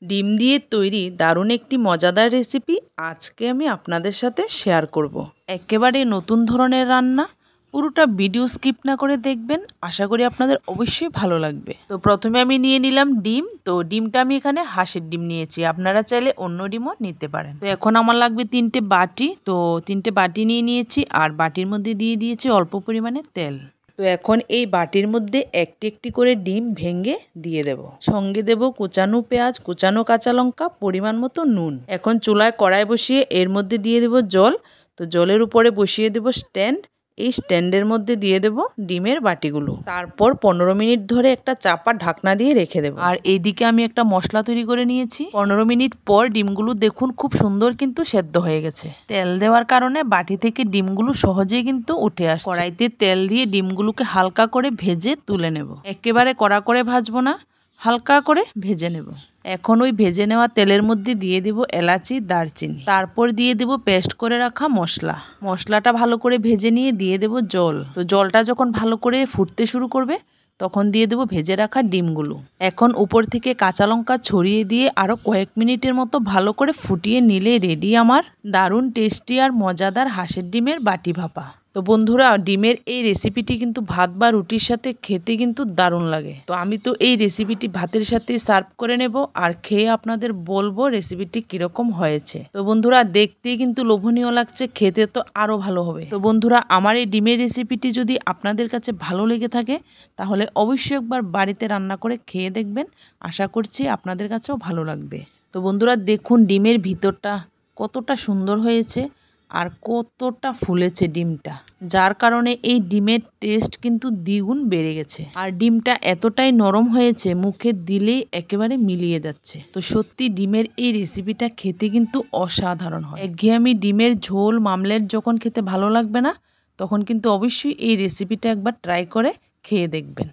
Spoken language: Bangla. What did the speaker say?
ডিম দিয়ে তৈরি দারুণ একটি মজাদার রেসিপি আজকে আমি আপনাদের সাথে শেয়ার করব। একেবারে নতুন ধরনের রান্না, পুরোটা ভিডিও স্কিপ না করে দেখবেন। আশা করি আপনাদের অবশ্যই ভালো লাগবে। তো প্রথমে আমি নিয়ে নিলাম ডিম। তো ডিমটা আমি এখানে হাঁসের ডিম নিয়েছি, আপনারা চাইলে অন্য ডিমও নিতে পারেন। তো এখন আমার লাগবে 3টে বাটি। তো 3টে বাটি নিয়ে নিয়েছি, আর বাটির মধ্যে দিয়ে দিয়েছি অল্প পরিমাণে তেল। তো এখন এই বাটির মধ্যে একটি একটি করে ডিম ভেঙে দিয়ে দেব। সঙ্গে দেব কুচানো পেঁয়াজ, কুচানো কাঁচা লঙ্কা, পরিমাণ মতো নুন। এখন চুলায় কড়াই বসিয়ে এর মধ্যে দিয়ে দেব জল। তো জলের উপরে বসিয়ে দেব স্ট্যান্ড। এই স্ট্যান্ডের মধ্যে দিয়ে দেব ডিমের বাটিগুলো। তারপর 15 মিনিট ধরে একটা চাপা ঢাকনা দিয়ে রেখে দেব। আর এইদিকে আমি একটা মশলা তৈরি করে নিয়েছি। 15 মিনিট পর ডিমগুলো দেখুন খুব সুন্দর কিন্তু সেদ্ধ হয়ে গেছে। তেল দেওয়ার কারণে বাটি থেকে ডিমগুলো সহজেই কিন্তু উঠে আসছে। কড়াইতে তেল দিয়ে ডিমগুলোকে হালকা করে ভেজে তুলে নেব। একেবারে কড়া করে ভাজবো না, হালকা করে ভেজে নেব। এখন ওই ভেজে নেওয়া তেলের মধ্যে দিয়ে দেব এলাচি, দারচিনি। তারপর দিয়ে দেব পেস্ট করে রাখা মশলা। মশলাটা ভালো করে ভেজে নিয়ে দিয়ে দেব জল। তো জলটা যখন ভালো করে ফুটতে শুরু করবে তখন দিয়ে দেব ভেজে রাখা ডিমগুলো। এখন উপর থেকে কাঁচা লঙ্কা ছড়িয়ে দিয়ে আরও কয়েক মিনিটের মতো ভালো করে ফুটিয়ে নিলে রেডি আমার দারুণ টেস্টি আর মজাদার হাঁসের ডিমের বাটি ভাপা। তো বন্ধুরা, ডিমের এই রেসিপিটি কিন্তু ভাত বা রুটির সাথে খেতে কিন্তু দারুণ লাগে। তো আমি তো এই রেসিপিটি ভাতের সাথে সার্ভ করে নেব, আর খেয়ে আপনাদের বলবো রেসিপিটি কিরকম হয়েছে। তো বন্ধুরা, দেখতেই কিন্তু লোভনীয় লাগছে, খেতে তো আরও ভালো হবে। তো বন্ধুরা, আমার এই ডিমের রেসিপিটি যদি আপনাদের কাছে ভালো লেগে থাকে তাহলে অবশ্যই একবার বাড়িতে রান্না করে খেয়ে দেখবেন। আশা করছি আপনাদের কাছেও ভালো লাগবে। তো বন্ধুরা, দেখুন ডিমের ভিতরটা কতটা সুন্দর হয়েছে আর কতটা ফুলেছে ডিমটা, যার কারণে এই ডিমের টেস্ট কিন্তু দ্বিগুণ বেড়ে গেছে। আর ডিমটা এতটাই নরম হয়েছে, মুখে দিলেই একেবারে মিলিয়ে যাচ্ছে। তো সত্যি ডিমের এই রেসিপিটা খেতে কিন্তু অসাধারণ হয়। একঘেয়েমি ডিমের ঝোল, মামলেট যখন খেতে ভালো লাগবে না, তখন কিন্তু অবশ্যই এই রেসিপিটা একবার ট্রাই করে খেয়ে দেখবেন।